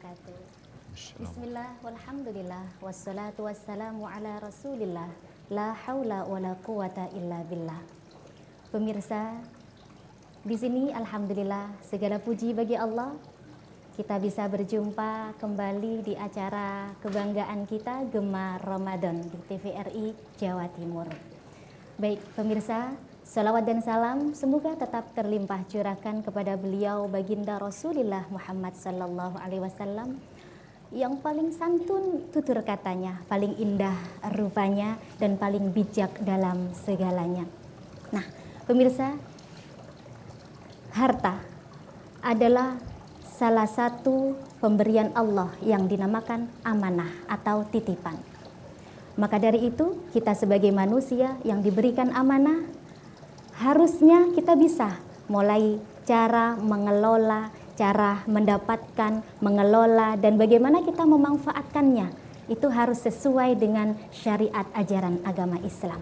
wabarakatuh. Bismillah, walhamdulillah, wassalatu wassalamu ala rasulillah, la haula wa la quwata illa billah. Pemirsa, di sini alhamdulillah segala puji bagi Allah. Kita bisa berjumpa kembali di acara kebanggaan kita Gemar Ramadan di TVRI Jawa Timur. Baik pemirsa, salawat dan salam semoga tetap terlimpah curahkan kepada beliau baginda Rasulullah Muhammad sallallahu alaihi wasallam yang paling santun tutur katanya, paling indah rupanya dan paling bijak dalam segalanya. Nah, pemirsa, harta adalah salah satu pemberian Allah yang dinamakan amanah atau titipan. Maka dari itu, kita sebagai manusia yang diberikan amanah, harusnya kita bisa mulai cara mengelola, cara mendapatkan, mengelola, dan bagaimana kita memanfaatkannya. Itu harus sesuai dengan syariat ajaran agama Islam.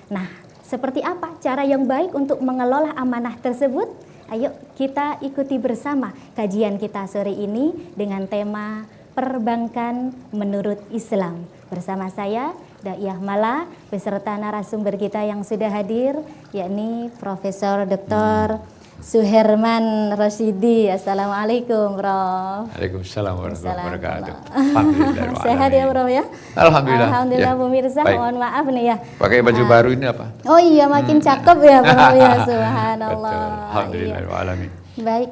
Nah, seperti apa cara yang baik untuk mengelola amanah tersebut? Ayo kita ikuti bersama kajian kita sore ini dengan tema Perbankan Menurut Islam. Bersama saya, Daiyah Mala, beserta narasumber kita yang sudah hadir, yakni Profesor Dr. Suherman Rosyidi. Assalamualaikum, Prof. Waalaikumsalam warahmatullahi wabarakatuh. Alhamdulillah. Sehat ya, Prof ya? Alhamdulillah. Alhamdulillah, ya. pemirsa. Baik. Mohon maaf nih ya. Pakai baju baru ini apa? Oh iya, makin cakep ya, Prof ya. Subhanallah. Betul. Alhamdulillah. Iya. Baik.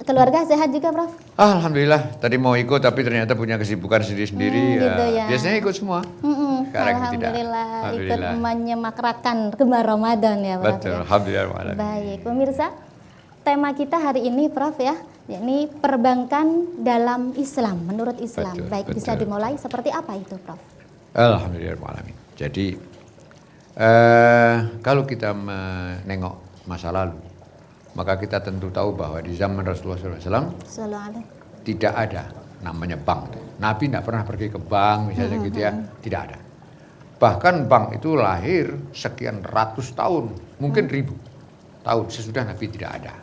Keluarga sehat juga, Prof? Alhamdulillah. Tadi mau ikut tapi ternyata punya kesibukan sendiri-sendiri. Gitu ya. Biasanya ikut semua. Sekarang tidak. Ikut menyemakrakan Gemar Ramadan ya, Prof. Betul. Ya? Alhamdulillah. Baik, pemirsa. Tema kita hari ini, Prof ya, yakni perbankan dalam Islam, menurut Islam. Betul, Baik, betul. bisa dimulai seperti apa itu, Prof? Alhamdulillah. Jadi kalau kita menengok masa lalu, maka kita tentu tahu bahwa di zaman Rasulullah SAW tidak ada namanya bank. Nabi tidak pernah pergi ke bank misalnya gitu ya, tidak ada. Bahkan bank itu lahir sekian ratus tahun, mungkin ribu tahun sesudah Nabi tidak ada.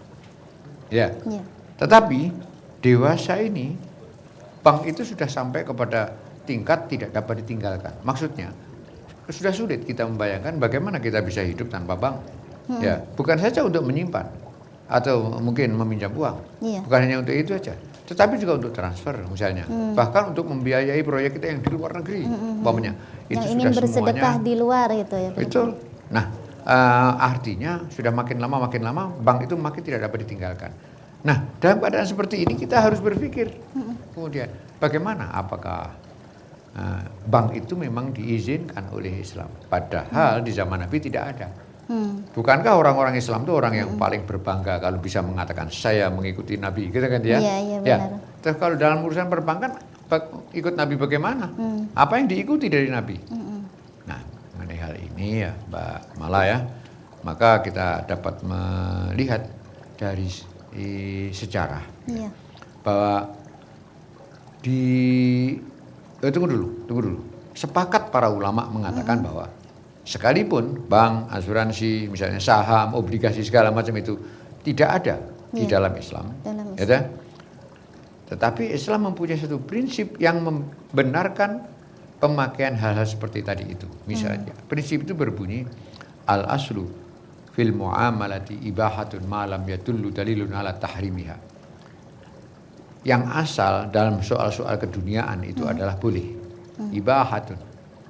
Ya. Tetapi dewasa ini bank itu sudah sampai kepada tingkat tidak dapat ditinggalkan. Maksudnya sudah sulit kita membayangkan bagaimana kita bisa hidup tanpa bank. Ya, bukan saja untuk menyimpan atau mungkin meminjam uang, bukan hanya untuk itu saja, tetapi juga untuk transfer misalnya, bahkan untuk membiayai proyek kita yang di luar negeri, umpamanya itu yang sudah ingin bersedekah semuanya, di luar itu ya, Prof? betul. Nah, artinya sudah makin lama bank itu makin tidak dapat ditinggalkan. Nah, dalam keadaan seperti ini kita harus berpikir kemudian bagaimana, apakah bank itu memang diizinkan oleh Islam, padahal di zaman Nabi tidak ada. Bukankah orang-orang Islam itu orang yang paling berbangga kalau bisa mengatakan saya mengikuti Nabi, gitu kan ya? Iya, benar. Terus kalau dalam urusan perbankan ikut Nabi bagaimana? Apa yang diikuti dari Nabi? Nah, mengenai hal ini ya, Mbak Mala ya, maka kita dapat melihat dari sejarah bahwa tunggu dulu. Sepakat para ulama mengatakan bahwa sekalipun bank, asuransi, misalnya saham, obligasi segala macam itu tidak ada di dalam Islam. Ya, tetapi Islam mempunyai satu prinsip yang membenarkan pemakaian hal-hal seperti tadi itu. Misalnya, prinsip itu berbunyi al-aslu fil muamalati ibahatun ma lam yadullu dalilun ala tahrimiha. Yang asal dalam soal-soal keduniaan itu adalah boleh. Ibahatun.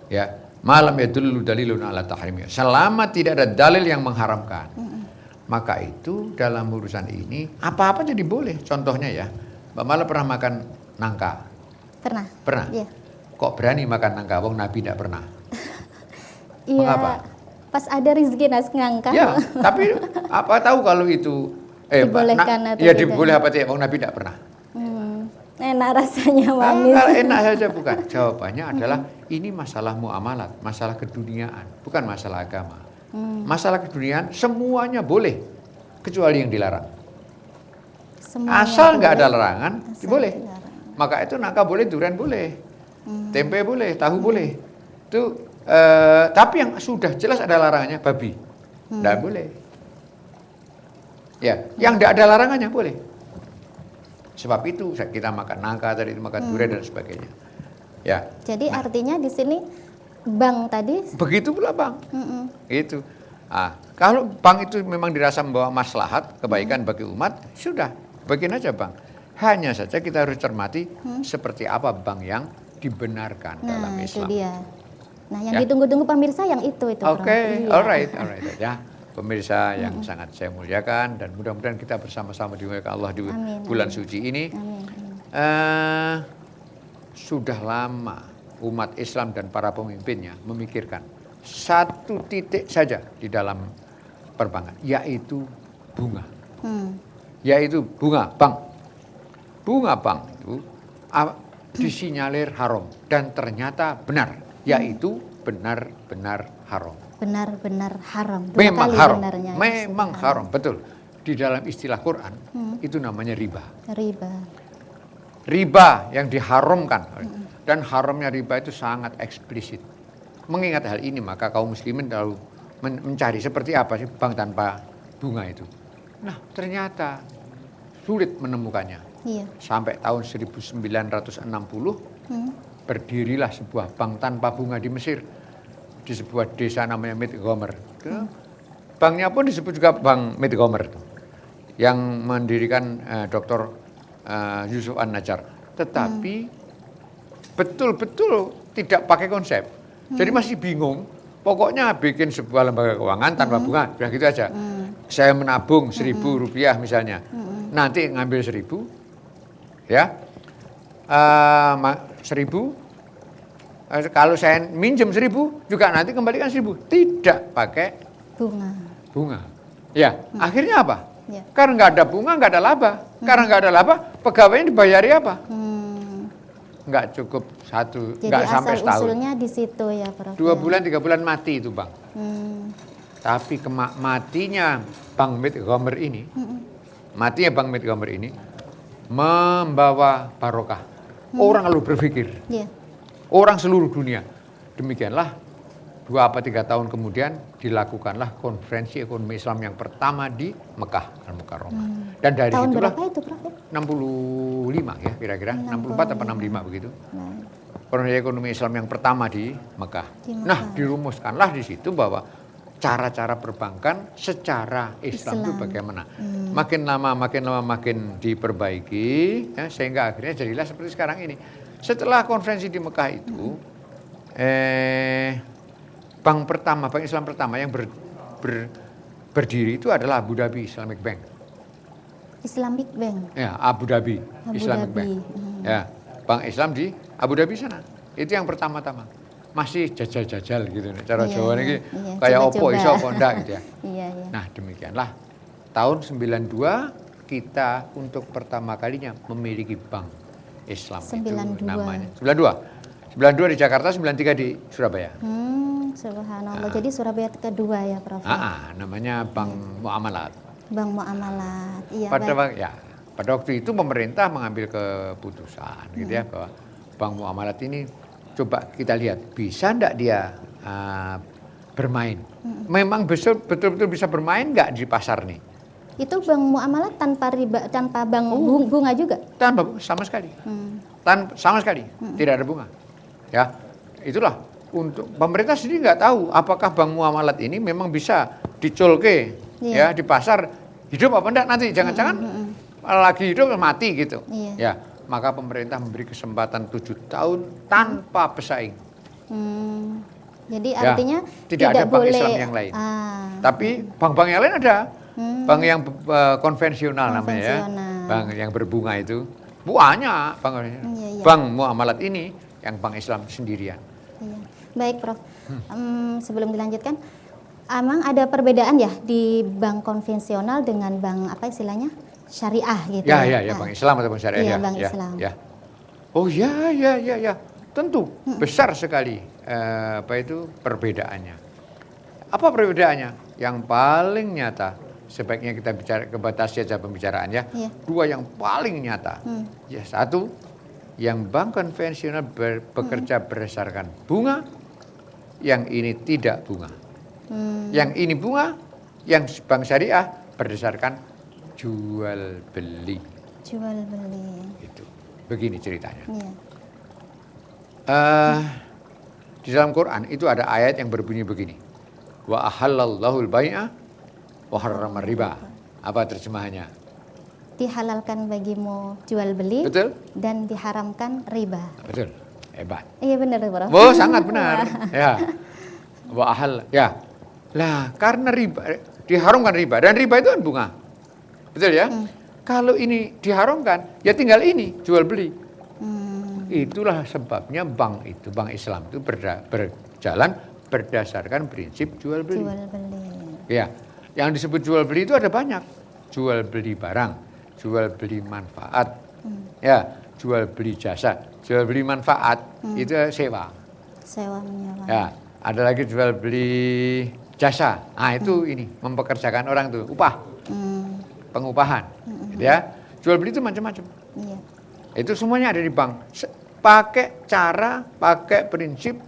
Ya. Malam ya dulu dalilun ala tahrimnya. Selama tidak ada dalil yang mengharamkan, maka itu dalam urusan ini apa-apa jadi boleh. Contohnya ya, Mbak Mala pernah makan nangka? Pernah. Iya. Kok berani makan nangka? Wong Nabi tidak pernah. Iya. Mengapa? Pas ada rezeki nasi ngangka. Ya, tapi apa tahu kalau itu dibolehkan atau ya diboleh apa tidak? Wong Nabi tidak pernah. Enak rasanya, manis. Enak saja bukan. Jawabannya adalah ini masalah muamalat, masalah keduniaan, bukan masalah agama. Masalah keduniaan semuanya boleh kecuali yang dilarang. Semuanya asal nggak ada larangan, boleh. Maka itu nangka boleh, durian boleh, tempe boleh, tahu boleh. Itu tapi yang sudah jelas ada larangannya babi, nggak boleh. Ya, yang nggak ada larangannya boleh. Sebab itu kita makan nangka tadi, makan durian dan sebagainya. Ya. Jadi artinya di sini bank tadi Begitu pula bank. mm-mm. Itu. Kalau bank itu memang dirasa membawa maslahat, kebaikan bagi umat, sudah, bagian aja bank. Hanya saja kita harus cermati seperti apa bank yang dibenarkan dalam Nah, itu Islam. dia. Nah, yang Ya. ditunggu-tunggu pemirsa yang itu Prof. Oke, Iya. alright. Ya, pemirsa yang sangat saya muliakan dan mudah-mudahan kita bersama-sama dimuliakan Allah di Amin, bulan amin. suci ini. Amin, amin. Sudah lama umat Islam dan para pemimpinnya memikirkan satu titik saja di dalam perbankan, yaitu bunga. Yaitu bunga bank. Bunga bank itu disinyalir haram dan ternyata benar, yaitu benar-benar haram. Benar-benar haram. Dua Memang kali haram, benarnya. memang haram, betul. Di dalam istilah Quran itu namanya riba. Riba. Riba yang diharamkan, dan haramnya riba itu sangat eksplisit. Mengingat hal ini maka kaum muslimin lalu mencari seperti apa sih bank tanpa bunga itu. Nah ternyata sulit menemukannya. Iya. Sampai tahun 1960 berdirilah sebuah bank tanpa bunga di Mesir, di sebuah desa namanya Midgomer. Banknya pun disebut juga Bank Midgomer, yang mendirikan Dr. Yusuf An-Najjar. Tetapi betul-betul tidak pakai konsep. Jadi masih bingung. Pokoknya bikin sebuah lembaga keuangan tanpa bunga, udah gitu aja. Saya menabung 1.000 rupiah misalnya, nanti ngambil 1.000, ya, 1.000. Kalau saya minjem 1.000 juga nanti kembalikan 1.000, tidak pakai bunga. Ya, akhirnya apa? Ya. Karena nggak ada bunga, nggak ada laba. Karena nggak ada laba, pegawainya dibayari apa? Nggak cukup satu, Jadi nggak sampai asal setahun. usulnya di situ ya Prof. 2 bulan, 3 bulan mati itu bang. Tapi matinya Bank Midgomer ini, membawa barokah. Orang lalu berpikir, Iya. orang seluruh dunia. Demikianlah 2 atau 3 tahun kemudian dilakukanlah konferensi ekonomi Islam yang pertama di Mekah Al-Mukarramah. Dan dari Tahun situlah berapa itu Prof? 65 ya kira-kira, 64 atau 65 begitu. Konferensi ekonomi Islam yang pertama di Mekah. Di Mekah. Nah, dirumuskanlah di situ bahwa cara-cara perbankan secara Islam itu bagaimana. Makin lama makin diperbaiki, ya, sehingga akhirnya jadilah seperti sekarang ini. Setelah konferensi di Mekah itu, bank Islam pertama yang berdiri itu adalah Abu Dhabi Islamic Bank. Islamic Bank. Ya, Abu Dhabi Islamic Dhabi. Bank. Ya, bank Islam di Abu Dhabi sana. Itu yang pertama-tama. Masih jajal-jajal gitu. Cara Iya, Jawa iya, ini iya, kayak opo coba-coba. iso opo ndak gitu ya. Iya. Nah, demikianlah tahun 92 kita untuk pertama kalinya memiliki bank Islam 92. itu namanya. 92 di Jakarta, 93 di Surabaya. Subhanallah. Jadi Surabaya kedua ya Prof. Namanya Bank Muamalat. Bank Muamalat. Iya. Pada waktu itu pemerintah mengambil keputusan gitu ya, bahwa Bank Muamalat ini coba kita lihat bisa enggak dia bermain. Memang betul-betul bisa bermain enggak di pasar nih? Itu bank muamalat tanpa riba, tanpa bank bunga juga? Tanpa sama sekali. Sama sekali, tidak ada bunga. Ya, itulah untuk pemerintah sendiri nggak tahu apakah bank muamalat ini memang bisa dicolke ya di pasar, hidup apa enggak nanti, jangan-jangan lagi hidup mati gitu. Iya. Ya, maka pemerintah memberi kesempatan 7 tahun tanpa pesaing. Jadi Ya, artinya tidak ada bank boleh Islam yang lain. Tapi bank-bank yang lain ada. Bank yang konvensional namanya ya. Bank yang berbunga itu banyak bank. Bank muamalat ini yang bank Islam sendirian. Iya. Baik Prof. Sebelum dilanjutkan, emang ada perbedaan ya di bank konvensional dengan bank apa istilahnya syariah gitu? Ya, bank Islam atau bank syariah. Iya, ya, bank ya, Islam. Ya. Oh ya, tentu besar sekali perbedaannya. Apa perbedaannya? Yang paling nyata, sebaiknya kita batasi saja pembicaraan ya. Iya. 2 yang paling nyata. Ya, 1, yang bank konvensional bekerja berdasarkan bunga, yang ini tidak bunga. Yang ini bunga, yang bank syariah berdasarkan jual beli. Jual beli. Itu. Begini ceritanya. Iya. Di dalam Quran itu ada ayat yang berbunyi begini. Wa ahallallahu al-bai'a wa harrama riba. Apa terjemahannya? Dihalalkan bagimu jual beli. Betul? Dan diharamkan riba. Betul. Hebat. Iya benar, Bro. Oh, sangat benar. Ya. Wa ahal. Ya. Lah, karena riba diharamkan riba dan riba itu kan bunga. Betul ya? Kalau ini diharamkan, ya tinggal ini jual beli. Itulah sebabnya bank Islam itu berjalan berdasarkan prinsip jual beli. Jual beli. Ya, yang disebut jual beli itu ada banyak. Jual beli barang, jual beli manfaat, ya, jual beli jasa, jual beli manfaat itu sewa. Sewa menyewa. Ya, ada lagi jual beli jasa. Nah itu ini mempekerjakan orang tuh upah, pengupahan, gitu ya. Jual beli itu macam-macam. Iya. Itu semuanya ada di bank. Pakai prinsip,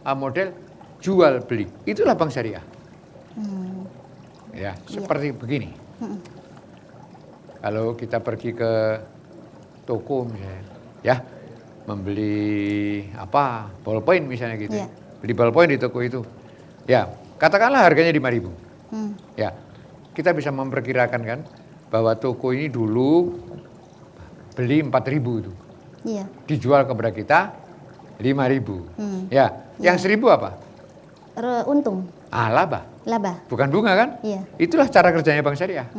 model jual beli. Itulah bank syariah. Ya, seperti begini. Kalau kita pergi ke toko misalnya, ya, membeli ballpoint misalnya gitu. Iya. Beli ballpoint di toko itu. Ya, katakanlah harganya 5.000. Ya, kita bisa memperkirakan kan bahwa toko ini dulu beli 4.000 itu. Iya. Dijual kepada kita 5.000. Ya, yang 1.000 apa? Untung. Laba. Laba. Bukan bunga kan? Iya. Itulah cara kerjanya bank syariah.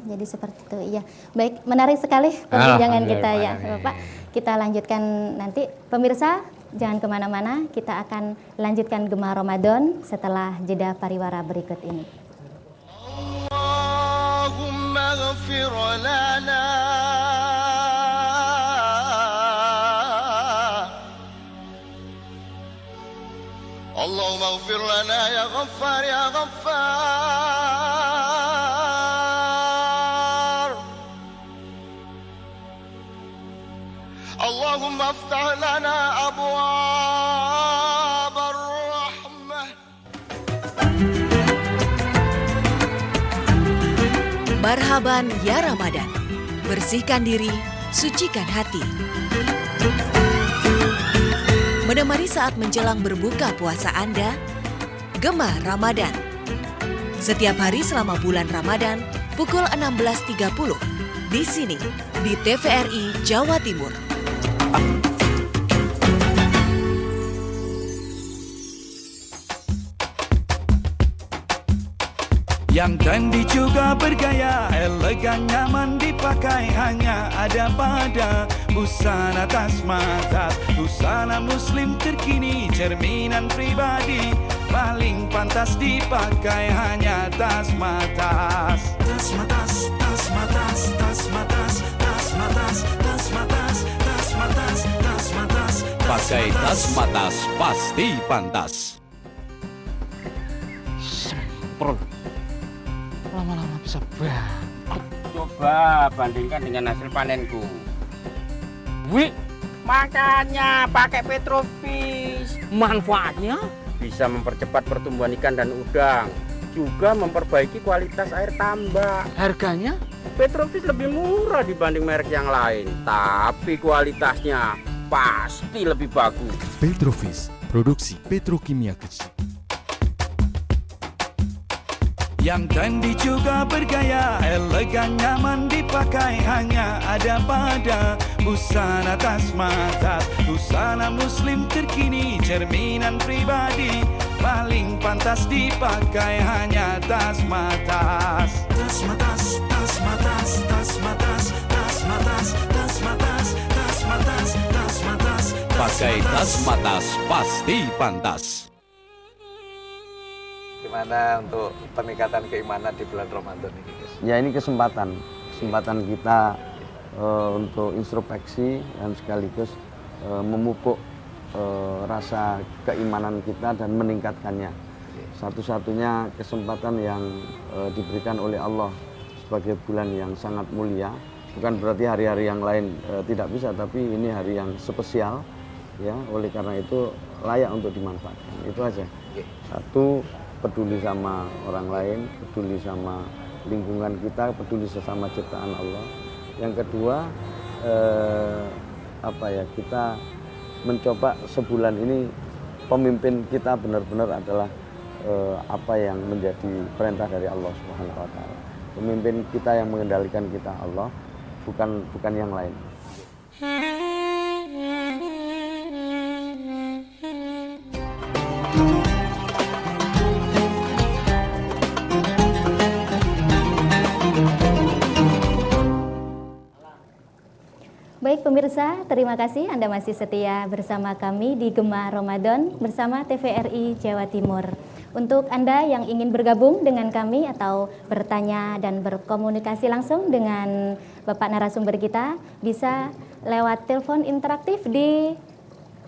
Jadi seperti itu. Iya. Baik, menarik sekali perbincangan kita ya, Bapak. Kita lanjutkan nanti. Pemirsa, jangan kemana-mana. Kita akan lanjutkan Gema Ramadan setelah jeda pariwara berikut ini. Allahumma ghafir lana. Allahumma ghafir lana ya Ghaffar ya Ghaffar. Allahumma aftah lana abwaab ar-rahmah. Marhaban ya Ramadan. Bersihkan diri, sucikan hati. Menemani saat menjelang berbuka puasa Anda, Gema Ramadan. Setiap hari selama bulan Ramadan, pukul 16.30, di sini, di TVRI Jawa Timur. Yang trendy juga bergaya, elegan nyaman dipakai, hanya ada pada busana tas mata. Busana muslim terkini, cerminan pribadi, paling pantas dipakai hanya tas matas. Tas matas, tas matas, tas matas, tas matas, tas matas, tas matas, tas matas. Pakai tas matas pasti pantas. Semprot. Lama-lama bisa bangkrut. Coba bandingkan dengan hasil panenku. Wih, makanya pakai Petrofish. Manfaatnya Bisa mempercepat pertumbuhan ikan dan udang, juga memperbaiki kualitas air tambak. harganya Petrofish lebih murah dibanding merek yang lain, tapi kualitasnya pasti lebih bagus. Petrofish, produksi petrokimia kecil. Yang trendy juga bergaya, elegan nyaman dipakai, hanya ada pada busana tas mata. Busana muslim terkini, cerminan pribadi, paling pantas dipakai hanya tas matas. Tas matas, tas matas, tas matas, tas matas, tas matas, tas matas, tas matas. Pakai tas matas pasti pantas. Gimana untuk peningkatan keimanan di bulan Ramadan ini, guys? Ya, ini kesempatan kita untuk introspeksi dan sekaligus memupuk rasa keimanan kita dan meningkatkannya. Satu-satunya kesempatan yang diberikan oleh Allah sebagai bulan yang sangat mulia. Bukan berarti hari-hari yang lain tidak bisa, tapi ini hari yang spesial, ya. Oleh karena itu layak untuk dimanfaatkan. Itu aja. Satu, peduli sama orang lain, peduli sama lingkungan kita, peduli sesama ciptaan Allah. Yang kedua, kita mencoba sebulan ini pemimpin kita benar-benar adalah apa yang menjadi perintah dari Allah Subhanahu wa taala. Pemimpin kita yang mengendalikan kita Allah, bukan yang lain. Baik pemirsa, terima kasih Anda masih setia bersama kami di Gema Ramadan bersama TVRI Jawa Timur. Untuk Anda yang ingin bergabung dengan kami atau bertanya dan berkomunikasi langsung dengan Bapak narasumber kita, bisa lewat telepon interaktif di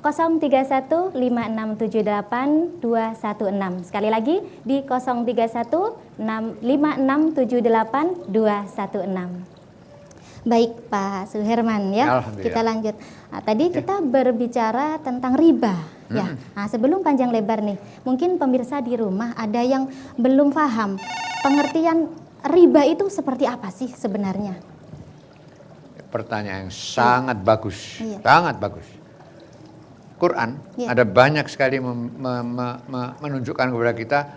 0315678 216. Sekali lagi di 0315678 216. Baik Pak Suherman ya, kita lanjut. Nah, tadi kita berbicara tentang riba ya. Nah, sebelum panjang lebar nih, mungkin pemirsa di rumah ada yang belum paham pengertian riba itu seperti apa sih sebenarnya? Pertanyaan yang sangat bagus, sangat bagus. Quran ada banyak sekali menunjukkan kepada kita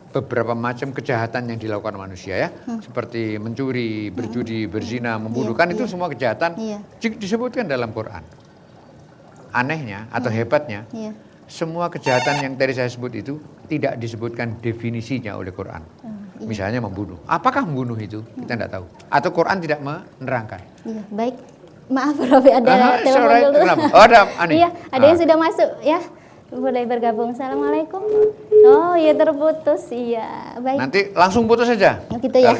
beberapa macam kejahatan yang dilakukan manusia ya, seperti mencuri, berjudi, berzina, membunuh, kan itu semua kejahatan disebutkan dalam Quran. Anehnya atau hebatnya, semua kejahatan yang tadi saya sebut itu tidak disebutkan definisinya oleh Quran. Misalnya membunuh, apakah membunuh itu kita tidak tahu, atau Quran tidak menerangkan. Iya, baik. Maaf Prof, ada telepon dulu. Oh, ada Iya, ada yang sudah masuk ya. Boleh bergabung. Assalamualaikum. Oh iya, terputus. Iya, baik. Nanti langsung putus saja. Gitu ya.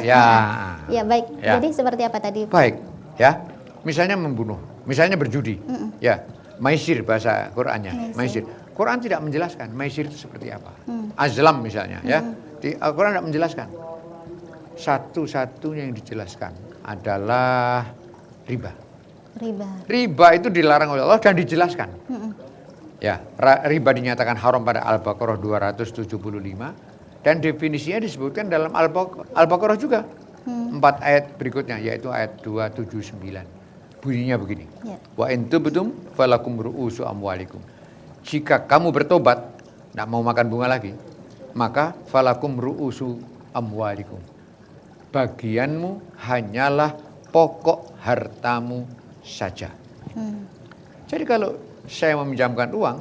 Ya baik. Ya. Jadi seperti apa tadi? Baik, ya. Misalnya membunuh, misalnya berjudi. Ya, maisir bahasa Qur'annya. Maisir. Quran tidak menjelaskan maisir itu seperti apa. Azlam misalnya, ya. Quran tidak menjelaskan. Satu-satunya yang dijelaskan adalah riba. Riba itu dilarang oleh Allah dan dijelaskan. Ya, riba dinyatakan haram pada Al-Baqarah 275 dan definisinya disebutkan dalam Al-Baqarah juga. 4 ayat berikutnya yaitu ayat 279. Bunyinya begini. Wa in tubtum falakum ru'usu amwalikum. Jika kamu bertobat, tidak mau makan bunga lagi, maka falakum ru'usu amwalikum. Bagianmu hanyalah pokok hartamu saja. Jadi kalau saya meminjamkan uang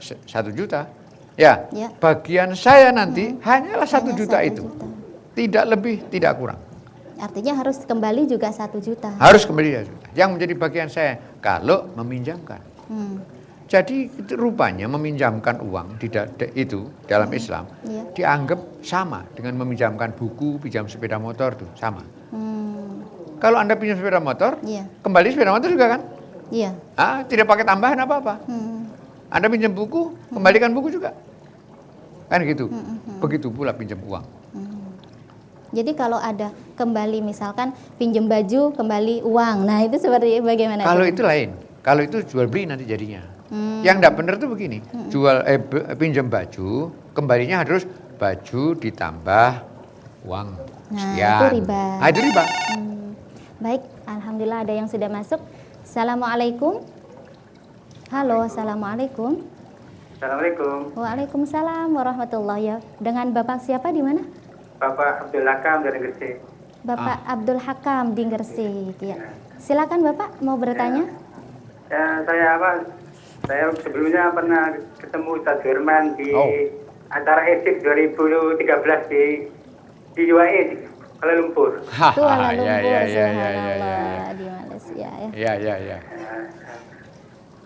1 juta, ya, bagian saya nanti hanyalah 1 juta itu, tidak lebih, tidak kurang. Artinya harus kembali juga 1 juta. Harus kembali 1 juta, yang menjadi bagian saya kalau meminjamkan. Jadi rupanya meminjamkan uang itu dalam Islam dianggap sama dengan meminjamkan buku, pinjam sepeda motor tuh sama. Kalau Anda pinjam sepeda motor, kembali sepeda motor juga kan? Iya. Tidak pakai tambahan apa-apa. Anda pinjam buku, kembalikan buku juga. Kan gitu. Begitu pula pinjam uang. Jadi kalau ada kembali misalkan pinjam baju, kembali uang. Nah, itu seperti bagaimana? Kalau itu lain. Kalau itu jual beli nanti jadinya. Yang tidak benar tuh begini. Pinjam baju, kembalinya harus baju ditambah uang. Itu riba. Itu riba. Baik, alhamdulillah ada yang sudah masuk. Assalamualaikum. Halo, assalamualaikum. Assalamualaikum. Waalaikumsalam warahmatullahi wabarakatuh. Dengan Bapak siapa di mana? Bapak Abdul Hakam dari Gresik. Bapak Abdul Hakam di Gresik. Ya. Silakan Bapak mau bertanya. Saya sebelumnya pernah ketemu Ustaz Firman di acara ESIP 2013 di UAE Kuala Lumpur. Kuala Lumpur, subhanallah, di Malaysia ya. Ya.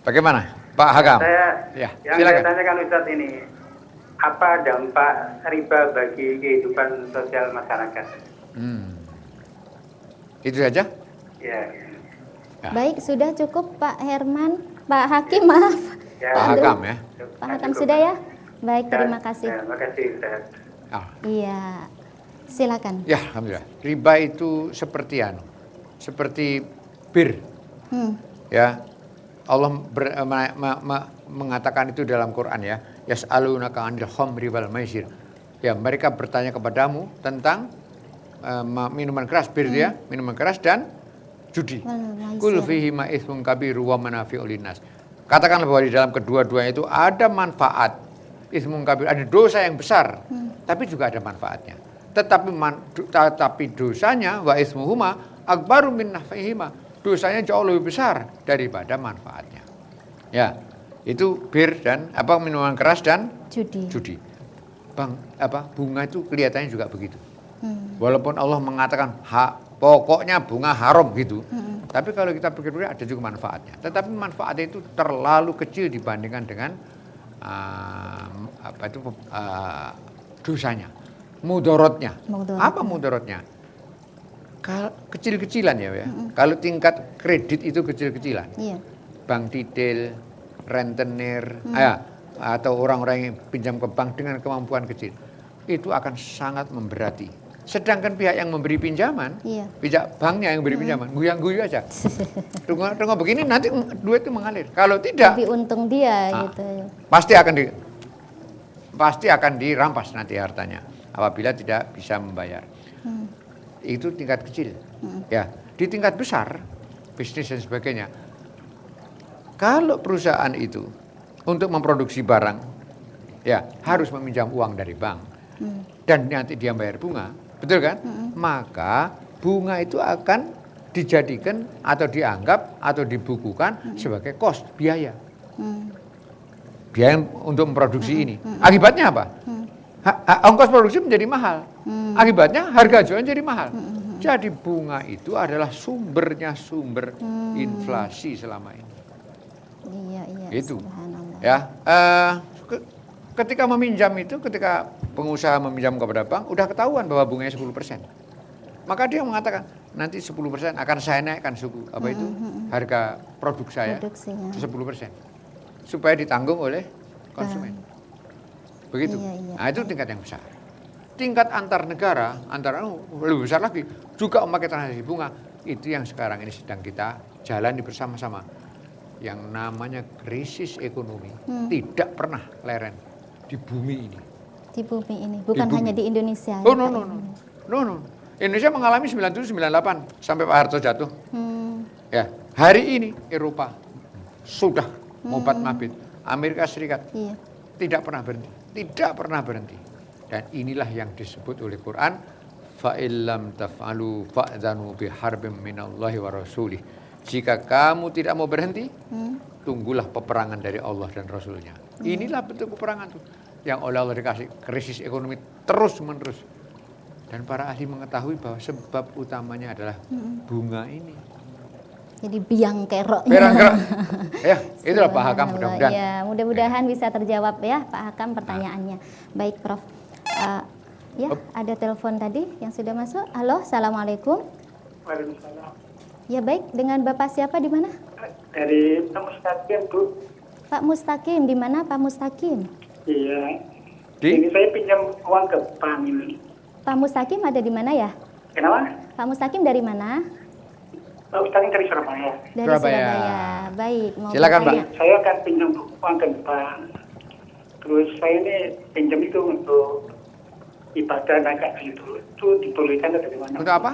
Bagaimana, Pak Hakam? Yang saya tanyakan Ustaz ini, apa dampak riba bagi kehidupan sosial masyarakat? Itu saja? Ya. Baik, sudah cukup Pak Herman, Pak Hakim, maaf. Pak Hakam ya. Pak Hakam sudah ya? Baik, terima kasih. Terima kasih Ustaz. Iya. Silakan. Ya, alhamdulillah. Riba itu seperti bir. Ya. Allah mengatakan itu dalam Quran ya. Yas'alunaka 'anil khamri wal maisir. Ya, mereka bertanya kepadamu tentang minuman keras, bir ya, minuman keras dan judi. Kul fihi ma itsmun kabiru wa manafi'u linnas. Katakanlah bahwa di dalam kedua-duanya itu ada manfaat. Itsmun kabir, ada dosa yang besar, tapi juga ada manfaatnya. Tetapi dosanya wa itsmuhuma akbaru min naf'ihima. Dosanya jauh lebih besar daripada manfaatnya. Ya, itu bir dan minuman keras dan judi. Bunga itu kelihatannya juga begitu. Walaupun Allah mengatakan pokoknya bunga haram gitu. Tapi kalau kita pikir-pikir ada juga manfaatnya. Tetapi manfaatnya itu terlalu kecil dibandingkan dengan dosanya. Mudorotnya. Apa mudorotnya? Kecil-kecilan ya. Kalau tingkat kredit itu kecil-kecilan. Bank titil, rentenir, atau orang-orang yang pinjam ke bank dengan kemampuan kecil, itu akan sangat memberati. Sedangkan pihak yang memberi pinjaman, pihak banknya yang memberi pinjaman, guyang-guyu aja. Tunggu begini nanti duit itu mengalir. Kalau tidak, lebih untung dia gitu. Pasti akan dirampas nanti hartanya apabila tidak bisa membayar. Itu tingkat kecil. Ya, di tingkat besar, bisnis dan sebagainya. Kalau perusahaan itu untuk memproduksi barang, ya harus meminjam uang dari bank, dan nanti dia bayar bunga, betul kan? Maka bunga itu akan dijadikan atau dianggap atau dibukukan sebagai cost, biaya untuk memproduksi ini. Akibatnya apa? Ongkos produksi menjadi mahal. Akibatnya harga jual jadi mahal. Jadi bunga itu adalah sumber inflasi selama ini. Itu ya, ketika meminjam itu, ketika pengusaha meminjam kepada bank, udah ketahuan bahwa bunganya 10%. Maka dia mengatakan nanti 10% akan saya naikkan harga produk saya 10%, supaya ditanggung oleh konsumen. Begitu. Nah, itu tingkat yang besar. Tingkat antar negara, lebih besar lagi, juga memakai transaksi bunga. Itu yang sekarang ini sedang kita jalani bersama-sama. Yang namanya krisis ekonomi tidak pernah leren di bumi ini. Di bumi ini, bukan hanya di Indonesia. No. Indonesia mengalami 97-98 sampai Pak Harto jatuh. Ya, hari ini Eropa sudah mobat mabit. Amerika Serikat tidak pernah berhenti. Dan inilah yang disebut oleh Quran, fa illam taf'alu fa'dzanu biharbin minallahi wa rasulih. Jika kamu tidak mau berhenti, tunggulah peperangan dari Allah dan Rasulnya. Inilah bentuk peperangan tuh yang oleh Allah dikasih krisis ekonomi terus menerus. Dan para ahli mengetahui bahwa sebab utamanya adalah bunga ini. Jadi biang keroknya. Biang kerok. Ya, itulah Pak Hakam mudah-mudahan. Ya, mudah-mudahan bisa terjawab ya Pak Hakam pertanyaannya. Baik Prof. Ada telepon tadi yang sudah masuk. Halo, assalamualaikum. Waalaikumsalam. Ya baik, dengan Bapak siapa di mana? Dari Pak Mustaqim, Bu. Pak Mustaqim, di mana Pak Mustaqim? Iya. Ini saya pinjam uang ke bank ini. Pak Mustaqim ada di mana ya? Kenapa? Pak Mustaqim dari mana? Pak Mustaqim dari Surabaya. Dari Surabaya. Baik, mau silakan Pak. Saya akan pinjam uang ke bank. Terus saya ini pinjam itu untuk ibadah naga itu dibolehkan dari mana? Untuk apa?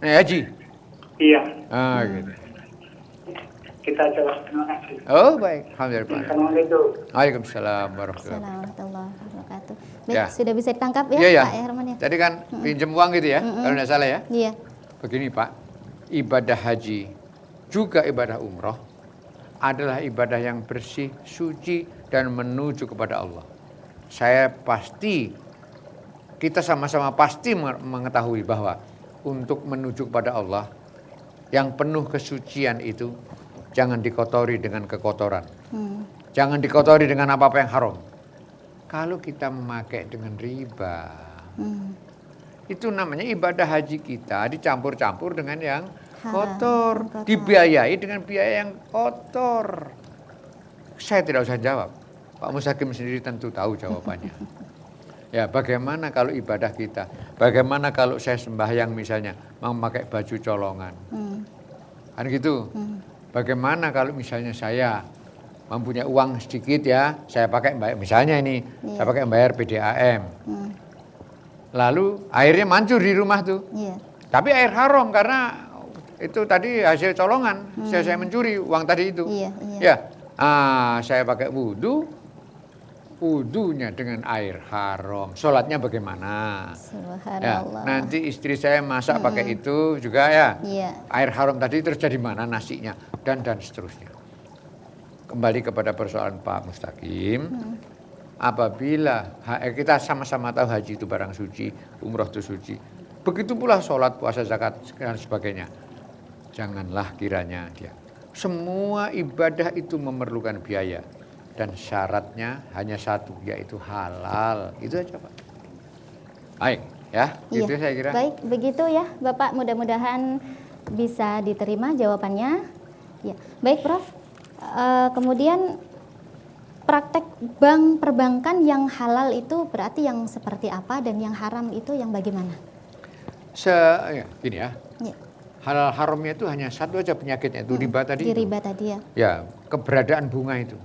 Haji. Iya. Gitu. Kita jawab, terima kasih. Oh baik, alhamdulillah. Assalamualaikum. Waalaikumsalam warahmatullahi wabarakatuh. Baik, sudah bisa ditangkap ya Pak Herman ya? Tadi kan pinjam uang gitu ya, kalau tidak salah ya? Iya. Begini Pak, ibadah haji juga ibadah umroh adalah ibadah yang bersih, suci, dan menuju kepada Allah. Kita sama-sama pasti mengetahui bahwa untuk menuju kepada Allah yang penuh kesucian itu jangan dikotori dengan kekotoran. Jangan dikotori dengan apa-apa yang haram. Kalau kita memakai dengan riba, itu namanya ibadah haji kita dicampur-campur dengan yang kotor, dibiayai dengan biaya yang kotor. Saya tidak usah jawab. Pak Mustaqim sendiri tentu tahu jawabannya. Ya, bagaimana kalau ibadah kita? Bagaimana kalau saya sembahyang misalnya memakai baju colongan? Kan gitu. Bagaimana kalau misalnya saya mempunyai uang sedikit ya, saya pakai misalnya ini, saya pakai bayar PDAM. Lalu airnya mancur di rumah tuh. Tapi air haram karena itu tadi hasil colongan, saya mencuri uang tadi itu. Iya. Ya, saya pakai wudunya dengan air haram. Sholatnya bagaimana? Ya, nanti istri saya masak pakai itu juga ya. Air haram tadi terus jadi mana nasinya dan seterusnya. Kembali kepada persoalan Pak Mustaqim. Apabila kita sama-sama tahu haji itu barang suci, umroh itu suci. Begitu pula sholat, puasa, zakat dan sebagainya. Janganlah kiranya dia. Semua ibadah itu memerlukan biaya. Dan syaratnya hanya satu, yaitu halal. Itu aja Pak. Baik, ya, gitu saya kira. Baik, begitu ya Bapak, mudah-mudahan bisa diterima jawabannya. Ya, baik Prof. Kemudian praktek bank perbankan yang halal itu berarti yang seperti apa dan yang haram itu yang bagaimana? Gini ya. Halal haramnya itu hanya satu aja penyakitnya itu riba tadi. Di riba tadi ya. Ya, keberadaan bunga itu.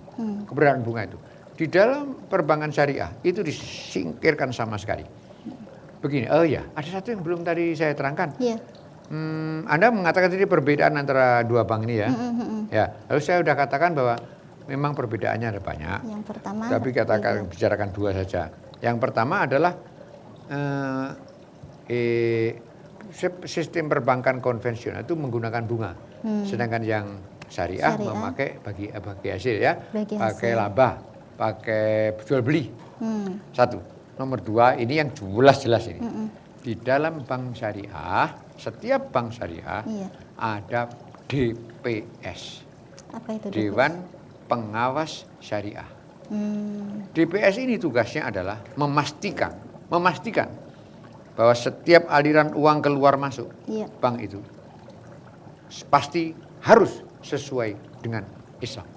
Keberadaan bunga itu. Di dalam perbankan syariah itu disingkirkan sama sekali. Begini, ada satu yang belum tadi saya terangkan. Iya. Anda mengatakan tadi perbedaan antara dua bank ini ya. Ya, lalu saya sudah katakan bahwa memang perbedaannya ada banyak. Yang pertama. Tapi bicarakan dua saja. Yang pertama adalah sistem perbankan konvensional itu menggunakan bunga, sedangkan yang syariah memakai bagi hasil ya, pakai laba, pakai jual beli. Satu. Nomor dua, ini yang jelas ini. Di dalam bank syariah, setiap bank syariah ada DPS. Apa itu? Dewan Pengawas Syariah. DPS ini tugasnya adalah memastikan bahwa setiap aliran uang keluar masuk bank itu pasti harus sesuai dengan Islam.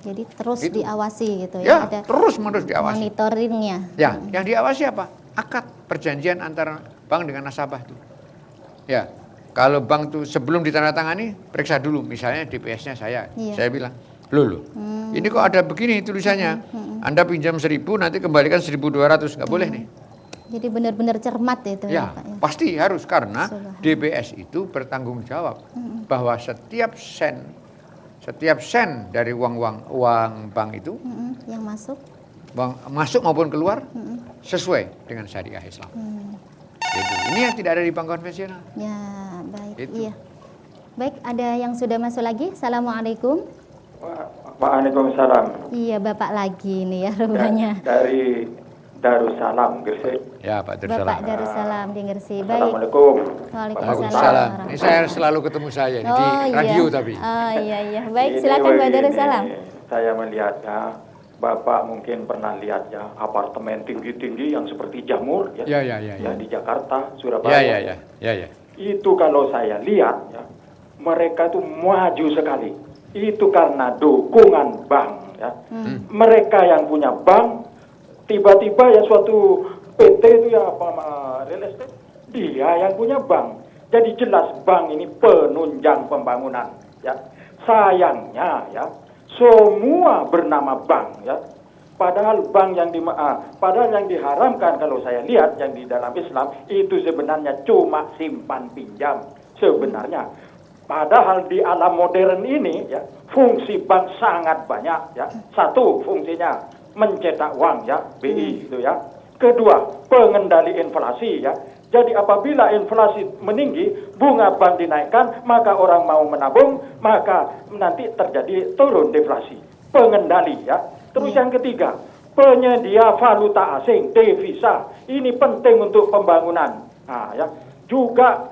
Jadi terus diawasi gitu ya? Ya, ada terus menerus diawasi. Monitoringnya. Ya, yang diawasi apa? Akad perjanjian antara bank dengan nasabah itu. Ya, kalau bank itu sebelum ditandatangani periksa dulu, misalnya DPS-nya saya bilang, loh, ini kok ada begini tulisannya, Anda pinjam 1.000 nanti kembalikan 1.200, nggak boleh nih. Jadi benar-benar cermat itu ya Pak. Ya. Pasti harus, karena DPS itu bertanggung jawab bahwa setiap sen dari uang bank itu yang masuk maupun keluar sesuai dengan syariah Islam. Gitu. Ini yang tidak ada di bank konvensional. Ya, baik. Itu. Iya. Baik, ada yang sudah masuk lagi. Assalamualaikum. Waalaikumsalam. Iya, Bapak lagi nih ya rupanya. Dari Darussalam, Gresik. Ya, Pak Darussalam. Bapak Darussalam di Gresik. Baik. Assalamualaikum. Waalaikumsalam. Ini saya selalu ketemu saya di radio tapi. Oh iya. Baik, silakan Pak Darussalam. Saya melihatnya, Bapak mungkin pernah lihat ya apartemen tinggi-tinggi yang seperti jamur ya. Yang di Jakarta, Surabaya. Ya. Itu kalau saya lihat ya, mereka tuh maju sekali. Itu karena dukungan bank ya. Mereka yang punya bank tiba-tiba ya suatu PT itu ya real estate, dia yang punya bank. Jadi jelas bank ini penunjang pembangunan ya. Sayangnya ya, semua bernama bank ya. Padahal bank yang diharamkan kalau saya lihat yang di dalam Islam itu sebenarnya cuma simpan pinjam sebenarnya. Padahal di alam modern ini ya, fungsi bank sangat banyak ya. Satu, fungsinya mencetak uang ya, BI itu ya. Kedua, pengendali inflasi ya. Jadi apabila inflasi meninggi, bunga bank dinaikkan, maka orang mau menabung, maka nanti terjadi turun deflasi. Pengendali ya. Terus yang ketiga, penyedia valuta asing, devisa. Ini penting untuk pembangunan. Nah, ya. Juga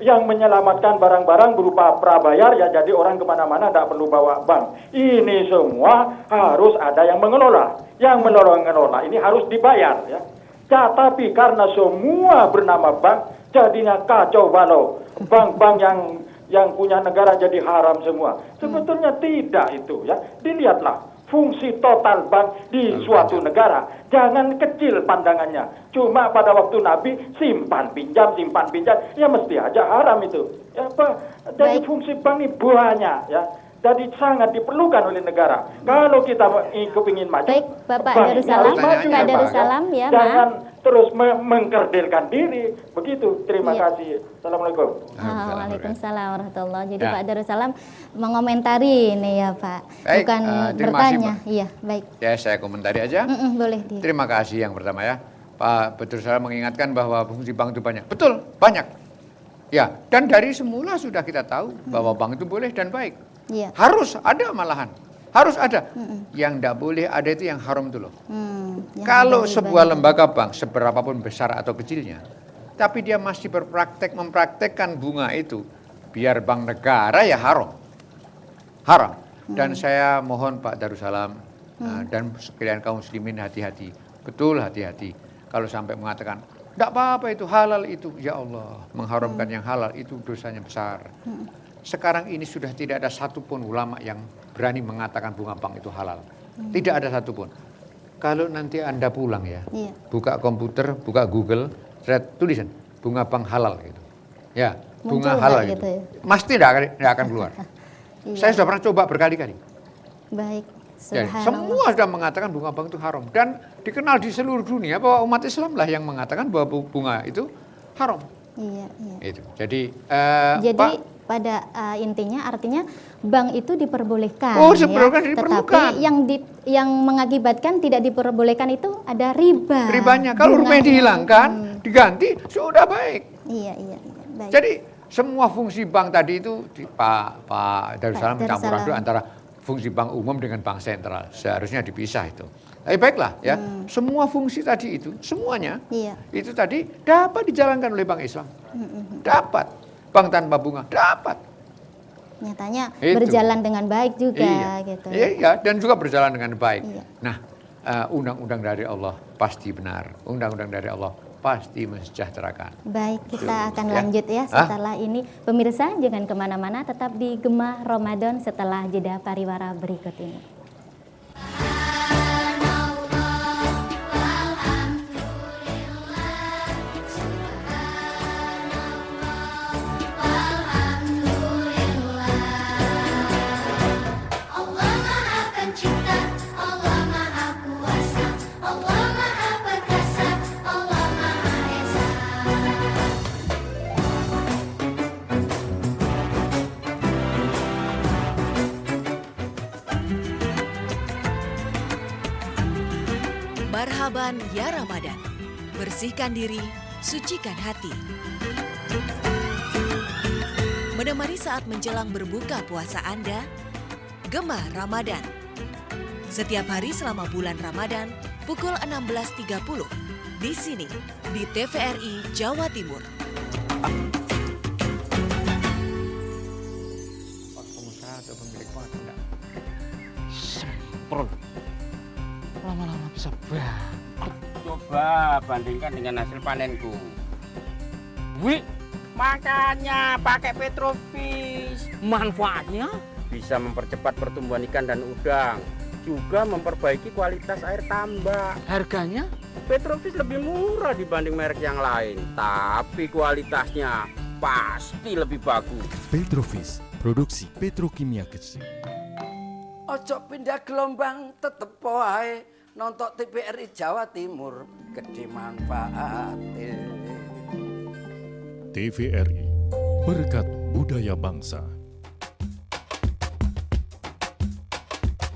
yang menyelamatkan barang-barang berupa prabayar ya, jadi orang kemana-mana tidak perlu bawa bank. Ini semua harus ada yang mengelola. Yang mengelola ini harus dibayar ya. Tapi karena semua bernama bank, jadinya kacau balau. Bank-bank yang punya negara jadi haram semua. Sebetulnya tidak itu ya. Dilihatlah fungsi total bank di suatu negara. Jangan kecil pandangannya. Cuma pada waktu Nabi simpan pinjam, ya mesti aja haram itu. Ya apa? Jadi fungsi bank ini banyak ya. Jadi sangat diperlukan oleh negara. Kalau kita kepingin maju, baik, Bapak Darussalam, Pak Darussalam ya, terus mengkerdilkan diri. Begitu. Terima kasih. Assalamualaikum. Waalaikumsalam warahmatullahi. Jadi Pak Darussalam mengomentari ini ya Pak, baik, bukan bertanya. Iya, baik. Ya, saya komentari aja. Boleh. Terima kasih yang pertama ya. Pak Darussalam mengingatkan bahwa fungsi bank itu banyak. Betul, banyak. Ya, dan dari semula sudah kita tahu bahwa bank itu boleh dan baik. Iya. Harus ada malahan. Harus ada. Yang tidak boleh ada itu yang haram itu loh. Kalau sebuah lembaga bank, seberapapun besar atau kecilnya, tapi dia masih mempraktekkan bunga itu, biar bank negara ya haram. Haram. Dan saya mohon Pak Darussalam dan sekalian kaum muslimin hati-hati. Betul hati-hati. Kalau sampai mengatakan, tidak apa-apa itu halal itu. Ya Allah, mengharamkan yang halal itu dosanya besar. Sekarang ini sudah tidak ada satupun ulama yang berani mengatakan bunga bank itu halal. Tidak ada satupun. Kalau nanti Anda pulang ya, buka komputer, buka Google, tulisan bunga bank halal gitu. Ya, bunga halal gitu. Pasti tidak akan keluar. Saya sudah pernah coba berkali-kali. Baik. Ya, semua sudah mengatakan bunga bank itu haram. Dan dikenal di seluruh dunia bahwa umat Islam lah yang mengatakan bahwa bunga itu haram. Iya. Itu. Jadi Pak, pada intinya artinya bank itu diperbolehkan. Diperbolehkan. Tetapi yang mengakibatkan tidak diperbolehkan itu ada riba. Ribanya kalau rumah dihilangkan, diganti sudah baik. Iya. Baik. Jadi semua fungsi bank tadi itu Pak Darussalam mencampur aduk antara fungsi bank umum dengan bank sentral. Seharusnya dipisah itu. Tapi baiklah ya, semua fungsi tadi itu, semuanya itu tadi dapat dijalankan oleh bank Islam. Dapat. Bank tanpa bunga dapat. Nyatanya berjalan dengan baik juga gitu. Iya, dan juga berjalan dengan baik. Nah, undang-undang dari Allah pasti benar. Undang-undang dari Allah pasti mensejahterakan. Baik, kita akan lanjut ya setelah ini. Pemirsa jangan kemana-mana, tetap di Gema Ramadan setelah jeda pariwara berikut ini. Marhaban ya Ramadan, bersihkan diri, sucikan hati. Menemani saat menjelang berbuka puasa Anda, Gema Ramadan. Setiap hari selama bulan Ramadan, pukul 16.30, di sini, di TVRI Jawa Timur. Pengusaha atau pemilik bank enggak? Semprot. Lama-lama bisa bangkrut. Coba bandingkan dengan hasil panenku. Wih, makanya pakai Petrofish. Manfaatnya bisa mempercepat pertumbuhan ikan dan udang, juga memperbaiki kualitas air tambak. Harganya? Petrofish lebih murah dibanding merek yang lain, tapi kualitasnya pasti lebih bagus. Petrofish, produksi petrokimia kecil. Ojo pindah gelombang, tetep wae nonton TVRI Jawa Timur, gede manfaat. TVRI, berkat budaya bangsa.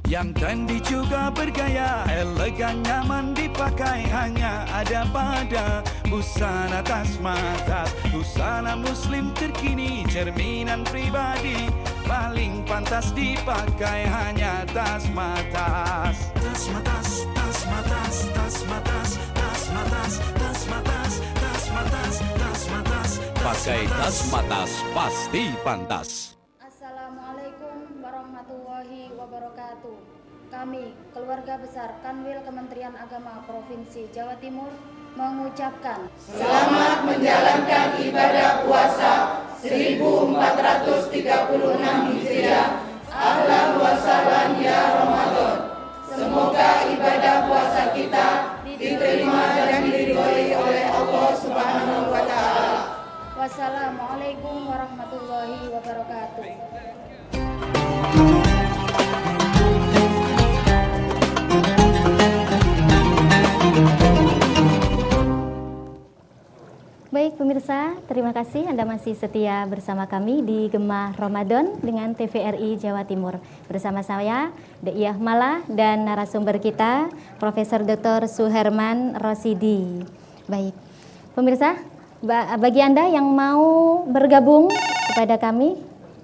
Yang trendy juga bergaya, elegan nyaman dipakai, hanya ada pada busana tas matas. Busana muslim terkini, cerminan pribadi, paling pantas dipakai hanya tas matas. Tas matas, tas matas, tas matas, tas matas, tas matas, tas matas, tas matas. Pakai tas matas pasti pantas. Assalamualaikum warahmatullahi wabarakatuh. Kami, keluarga besar Kanwil Kementerian Agama Provinsi Jawa Timur, mengucapkan selamat menjalankan ibadah puasa 1436 Hijriah. Ahlan wa sahlan ya Ramadan. Semoga ibadah puasa kita diterima dan diridhoi oleh Allah Subhanahu wa taala. Wassalamualaikum warahmatullahi wabarakatuh. Baik pemirsa, terima kasih Anda masih setia bersama kami di Gema Ramadan dengan TVRI Jawa Timur. Bersama saya, Deiyah Mala, dan narasumber kita, Profesor Dr. Suherman Rosidi. Baik, pemirsa, bagi Anda yang mau bergabung kepada kami,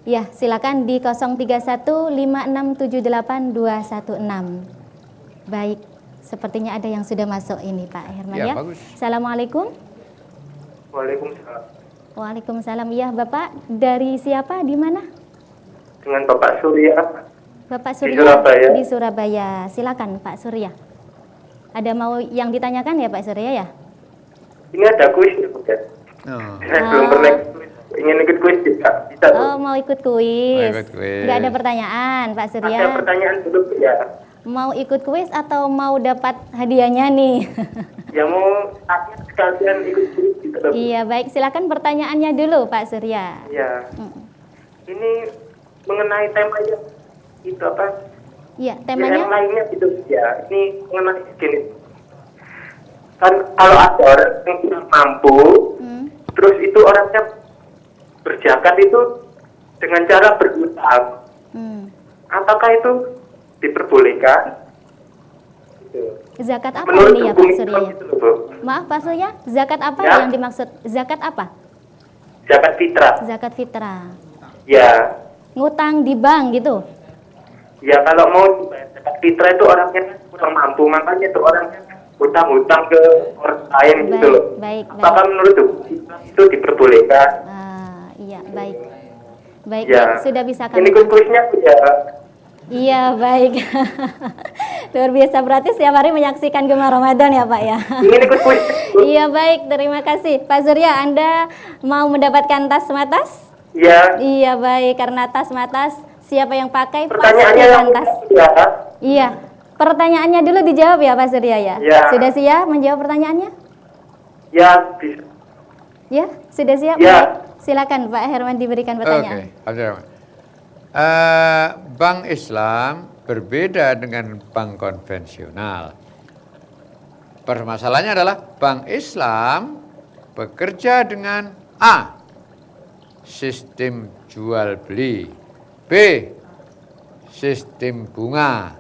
ya silakan di 03156782216. Baik, sepertinya ada yang sudah masuk ini Pak Herman ya. Bagus. Assalamualaikum. Waalaikumsalam. Waalaikumsalam. Iya, Bapak dari siapa? Di mana? Dengan Bapak Surya. Bapak Surya di Surabaya. Di Surabaya. Silakan Pak Surya. Ada mau yang ditanyakan ya Pak Surya ya? Ini ada kuis ya, Pak. Saya belum pernah ingin ikut kuis juga. Bisa, oh, mau ikut kuis. Nggak ada pertanyaan Pak Surya. Ada pertanyaan dulu ya. Mau ikut kuis atau mau dapat hadiahnya nih? Ya mau sekalian ikut kuis gitu. Iya, baik. Silakan pertanyaannya dulu Pak Surya. Iya. Ini mengenai temanya itu apa? Iya, temanya. Yang lainnya gitu ya. Ini mengenai jenis. Kan kalau ada orang yang kurang mampu, terus itu orangnya berzakat itu dengan cara berhutang. Apakah itu diperbolehkan? Zakat apa menurut ini ya Pak Surya? Gitu loh, Maaf Pak Surya, zakat apa ya? yang dimaksud? Zakat apa? Zakat fitrah. Zakat fitrah. Ya. Ngutang di bank gitu? Ya kalau mau dibayar zakat fitrah itu orangnya kurang mampu, makanya itu orangnya hutang-hutang ke orang lain gitu loh. Baik, apakah menurut itu diperbolehkan? Iya, baik. Baik, ya. Sudah bisa kami. Ini kuisnya ya. Iya, baik. Luar biasa, berarti setiap hari menyaksikan Gema Ramadan ya Pak ya. Ini ikut kuis. Iya, baik, terima kasih. Pak Surya, Anda mau mendapatkan tas matas? Iya. Iya, baik, karena tas matas siapa yang pakai pertanyaannya pasti yang tas. Ya. Iya. Pertanyaannya dulu dijawab ya Pak Surya ya. Ya. Sudah siap menjawab pertanyaannya? Ya, bisa. Ya, sudah siap? Ya. Baik. Silakan Pak Herman diberikan pertanyaan. Oke. Bank Islam berbeda dengan bank konvensional. Permasalahannya adalah bank Islam bekerja dengan A, sistem jual beli, B, sistem bunga.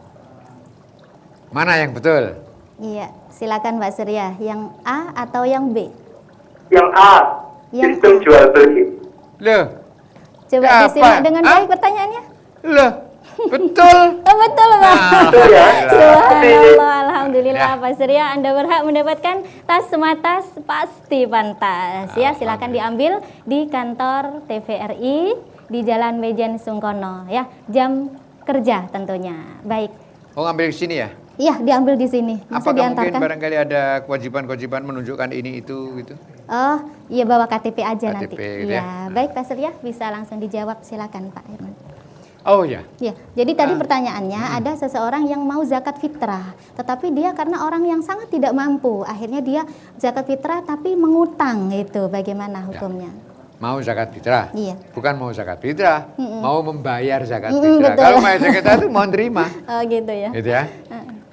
Mana yang betul? Iya, silakan Pak Surya. Yang A atau yang B? Yang A, sistem jual beli. Loh. Coba disimak dengan baik pertanyaannya. Loh, betul. Oh, betul Pak. Betul ya. Subhanallah, alhamdulillah Pak Surya, Anda berhak mendapatkan tas sematas pasti pantas. Ya, silakan diambil di kantor TVRI di Jalan Mejen Sungkono ya. Jam kerja tentunya. Baik. Oh, ngambil di sini ya? Iya, diambil di sini. Masa apakah diantarkan? mungkin barangkali ada kewajiban-kewajiban menunjukkan ini itu gitu? Oh, iya bawa KTP aja KTP, nanti. gitu Iya, baik Pak Surya, bisa langsung dijawab. Silakan Pak Herman. Oh ya. Ya, jadi tadi pertanyaannya ada seseorang yang mau zakat fitrah, tetapi dia karena orang yang sangat tidak mampu, akhirnya dia zakat fitrah tapi mengutang itu. Bagaimana hukumnya? Mau zakat fitrah? Iya. Bukan mau zakat fitrah, mau membayar zakat fitrah. Betul. Kalau membayar zakat fitrah itu mau terima. Oh gitu ya. Gitu ya.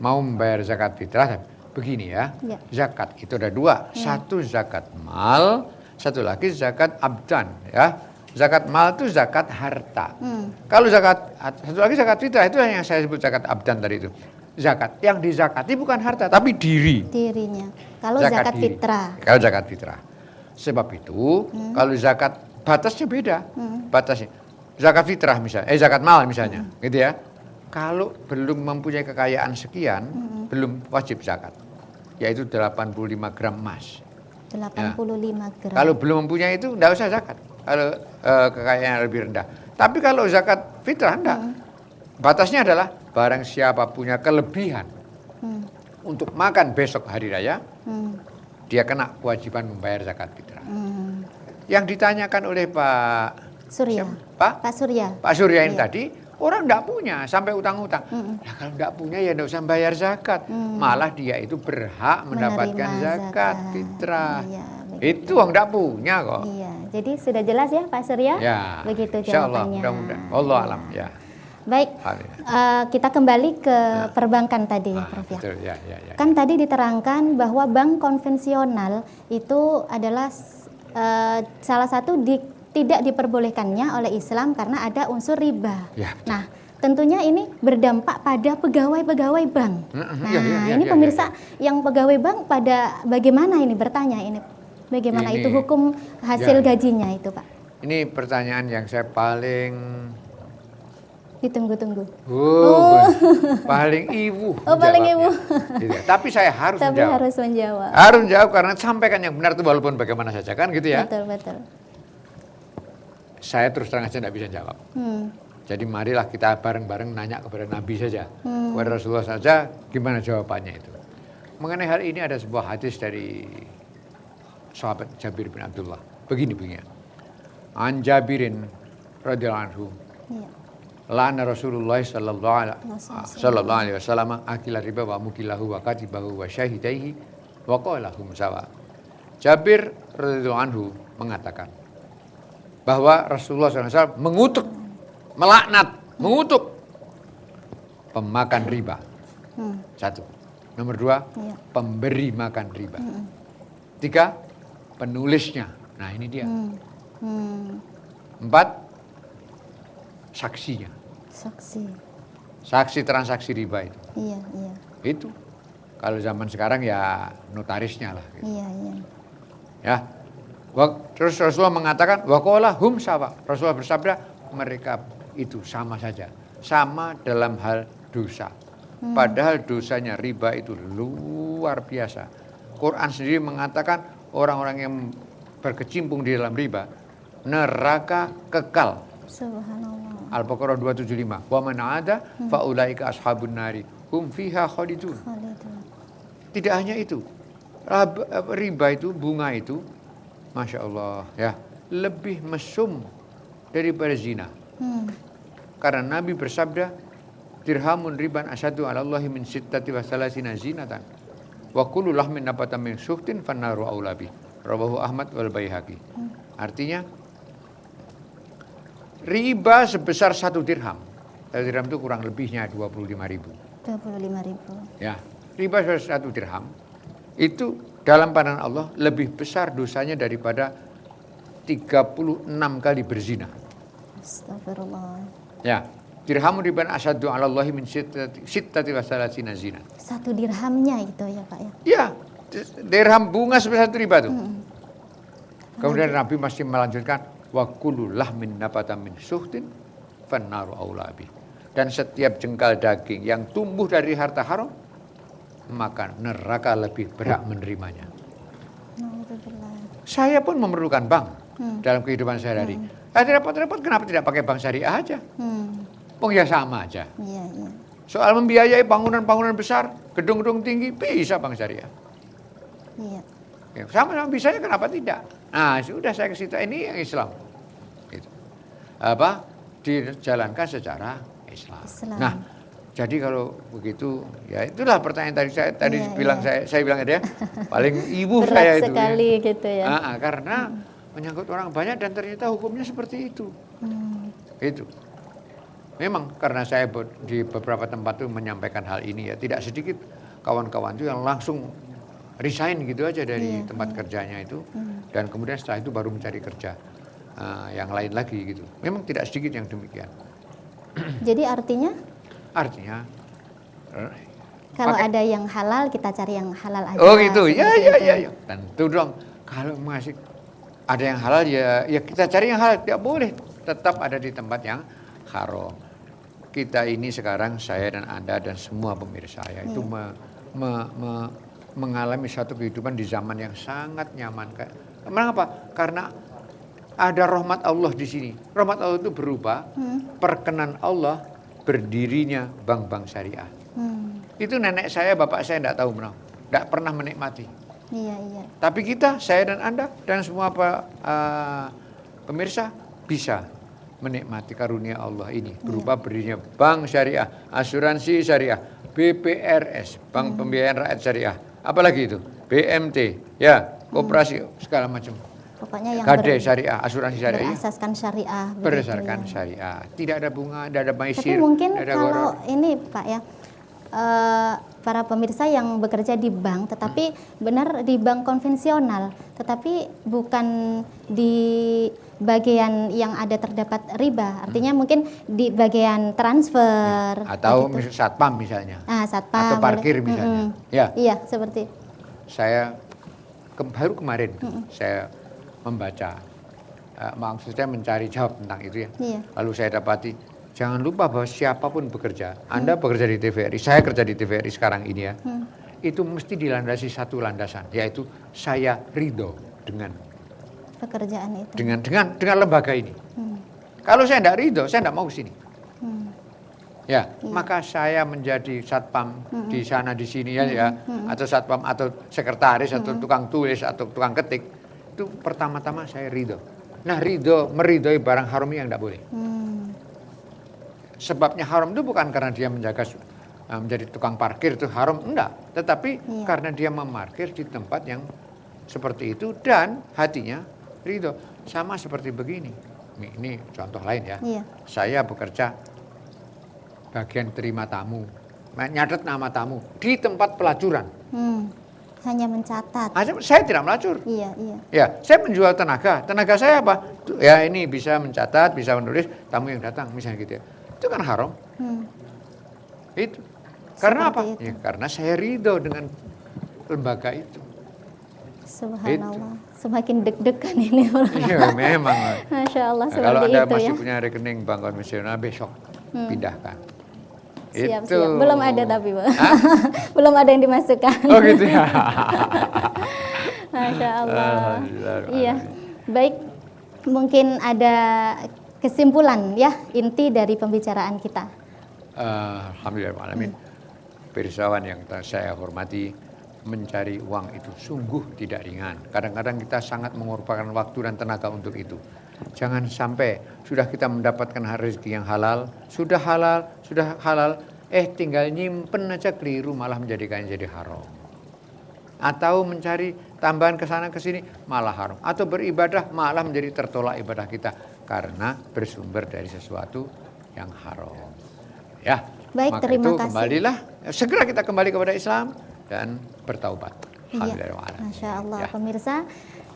Mau membayar zakat fitrah, begini ya. Zakat itu ada dua, satu zakat mal, satu lagi zakat abdan ya. Zakat mal itu zakat harta. Kalau satu lagi zakat fitrah itu yang saya sebut zakat abdan tadi itu. Zakat yang dizakati bukan harta tapi diri. Dirinya. Kalau zakat diri. fitrah. Kalau zakat fitrah. Sebab itu kalau zakat batasnya beda. Batasnya. Zakat fitrah misalnya, zakat mal misalnya, gitu ya. Kalau belum mempunyai kekayaan sekian, belum wajib zakat. Yaitu 85 gram emas. 85 gram. Kalau belum mempunyai itu enggak usah zakat. Kalau kekayaan lebih rendah. Tapi kalau zakat fitrah enggak. Batasnya adalah barang siapa punya kelebihan untuk makan besok hari raya, dia kena kewajiban membayar zakat fitrah. Yang ditanyakan oleh Pak Surya. Pak Surya. Pak Surya ini tadi, orang enggak punya sampai utang-utang. Nah, kalau enggak punya ya enggak usah bayar zakat. Malah dia itu berhak mendapatkan zakat fitrah. Itu orang enggak punya kok. Iya, jadi sudah jelas ya Pak Surya? Ya. Begitu Insyaallah, jawabannya. mudah-mudahan. Allah alam ya. Baik, kita kembali ke perbankan tadi, Prof. Ya. Betul, ya. Kan tadi diterangkan bahwa bank konvensional itu adalah salah satu tidak diperbolehkannya oleh Islam karena ada unsur riba. Ya. Nah, tentunya ini berdampak pada pegawai-pegawai bank. Ini pemirsa yang pegawai bank pada bagaimana ini bertanya ini bagaimana Ini, itu hukum hasil gajinya itu, Pak? Ini pertanyaan yang saya paling ditunggu-tunggu. Paling ibu. Paling ibu. Gitu. Tapi saya harus menjawab. Harus menjawab. Harus menjawab karena sampaikan yang benar itu walaupun bagaimana saja kan gitu ya. Betul. Saya terus terang aja tidak bisa jawab. Jadi marilah kita bareng-bareng nanya kepada Nabi saja, kepada Rasulullah saja, gimana jawabannya itu. Mengenai hal ini ada sebuah hadis dari sahabat Jabir bin Abdullah. Begini. An Jabirin radhiyallahu anhu. La'ana Rasulullah sallallahu alaihi wasallam akila riba wa mukilahu wa katibahu wa syahidaihi wa qala hum sawa. Jabir radhiyallahu anhu mengatakan bahwa Rasulullah SAW mengutuk pemakan riba. Satu. Nomor 2, pemberi makan riba. 3, penulisnya. Nah ini dia. 4, saksinya. Saksi transaksi riba itu. Iya. Itu. Kalau zaman sekarang ya notarisnya lah. Gitu. Iya. Ya. Terus Rasulullah mengatakan waqala hum sawa. Rasulullah bersabda mereka itu sama saja. Sama dalam hal dosa. Padahal dosanya riba itu luar biasa. Quran sendiri mengatakan orang-orang yang berkecimpung di dalam riba neraka kekal. Subhanallah. Al-Baqarah 275. Wa man 'ada fa ulaika ashabun nari hum fiha khalidun. Tidak hanya itu. Riba itu, bunga itu, Masya Allah ya, lebih mesum daripada zina. Karena Nabi bersabda, dirhamun riban asyadu ala Allahi min sittati wa salasina zinatan. Wa kullu lahmin nabata min suhtin fannaru aulabi. Rawahu Ahmad wal Baihaqi. Artinya, riba sebesar 1 dirham. 1 dirham itu kurang lebihnya 25.000. 25.000. Ya, riba sebesar 1 dirham. Itu dalam pandangan Allah lebih besar dosanya daripada 36 kali berzina. Astagfirullah. Ya, dirhamun riban asyaddu 'ala Allahi min sittati wa salasina zina. 1 dirhamnya itu ya, Pak ya. Ya, dirham bunga sebesar 1 riba tuh. Kemudian Nabi masih melanjutkan wa kullu lahmin nabata min suhtin fannaru aulabi. Dan setiap jengkal daging yang tumbuh dari harta haram maka neraka lebih berat menerimanya. Saya pun memerlukan bank dalam kehidupan sehari-hari. Tidak repot-repot, kenapa tidak pakai bank syariah aja? Ya sama aja. Soal membiayai bangunan-bangunan besar, gedung-gedung tinggi, bisa bank syariah. Sama-sama bisanya, kenapa tidak? Nah, sudah saya ke situ. Ini yang Islam. Gitu. Dijalankan secara Islam. Nah, jadi kalau begitu, ya itulah pertanyaan tadi saya bilang saya bilang ya, paling ibu berat saya itu. Sekali ya. Gitu ya. Karena menyangkut orang banyak dan ternyata hukumnya seperti itu. Itu. Memang karena saya di beberapa tempat tuh menyampaikan hal ini ya, tidak sedikit kawan-kawan itu yang langsung resign gitu aja dari tempat kerjanya itu, dan kemudian setelah itu baru mencari kerja yang lain lagi gitu. Memang tidak sedikit yang demikian. Jadi artinya kalau ada yang halal kita cari yang halal aja. Oh gitu, ya. Tentu dong. Kalau masih ada yang halal ya kita cari yang halal. Tidak boleh tetap ada di tempat yang haram. Kita ini sekarang, saya dan Anda dan semua pemirsa saya itu mengalami satu kehidupan di zaman yang sangat nyaman. Mengapa? Karena ada rahmat Allah di sini. Rahmat Allah itu berupa perkenan Allah berdirinya bank-bank syariah. Itu nenek saya, bapak saya tidak tahu tidak pernah menikmati. Iya. Tapi kita, saya dan Anda dan semua pemirsa bisa menikmati karunia Allah ini berupa berdirinya bank syariah, asuransi syariah, BPRS, bank pembiayaan rakyat syariah, apalagi itu, BMT, ya, koperasi segala macam. Pokoknya yang KD syariah, asuransi syariah. Berasaskan syariah. Berdasarkan syariah. Tidak ada bunga, tidak ada maisir. Tapi mungkin ada kalau ini Pak ya, para pemirsa yang bekerja di bank, tetapi benar di bank konvensional, tetapi bukan di bagian yang ada terdapat riba. Artinya mungkin di bagian transfer atau begitu. satpam misalnya, satpam atau parkir misalnya. Ya. Iya, seperti. Saya baru kemarin saya membaca, maksudnya mencari jawab tentang itu ya. Iya. Lalu saya dapati, jangan lupa bahwa siapapun bekerja, Anda bekerja di TVRI, saya kerja di TVRI sekarang ini ya, itu mesti dilandasi satu landasan, yaitu saya ridho dengan pekerjaan itu. Dengan lembaga ini. Kalau saya tidak ridho, saya tidak mau ke sini. Ya, maka saya menjadi satpam di sana di sini ya, atau satpam atau sekretaris atau tukang tulis atau tukang ketik, itu pertama-tama saya ridho. Nah, meridhoi barang haram yang tidak boleh. Sebabnya haram itu bukan karena dia menjadi tukang parkir itu haram, enggak. Tetapi karena dia memarkir di tempat yang seperti itu dan hatinya ridho. Sama seperti begini. Ini contoh lain ya. Saya bekerja bagian terima tamu, nyatet nama tamu di tempat pelacuran. Hanya mencatat. Saya tidak melacur. Iya. Ya, saya menjual tenaga. Tenaga saya apa? Ya ini bisa mencatat, bisa menulis tamu yang datang, misalnya gitu ya. Itu kan haram. Itu. Karena apa? Ya, karena saya ridho dengan lembaga itu. Subhanallah. Semakin deg-degan ini. Iya, memang. Masya Allah, nah, kalau Anda itu masih ya. punya rekening bank konvensional, besok pindahkan. Siap. Itu. Belum ada tapi, Pak. Belum ada yang dimasukkan. Oh gitu ya. Masya Allah. Iya. Baik, mungkin ada kesimpulan ya, inti dari pembicaraan kita. Alhamdulillahirrahmanirrahim. Pirsawan yang saya hormati, mencari uang itu sungguh tidak ringan. Kadang-kadang kita sangat mengorbankan waktu dan tenaga untuk itu. Jangan sampai sudah kita mendapatkan rezeki yang halal, sudah halal, tinggal nyimpen aja keliru malah menjadikannya jadi haram. Atau mencari tambahan ke sana ke sini malah haram. Atau beribadah malah menjadi tertolak ibadah kita karena bersumber dari sesuatu yang haram. Ya. Baik, maka terima itu kasih. Kembalilah, segera kita kembali kepada Islam dan bertaubat. Alhamdulillah. Masya Allah, ya. Pemirsa,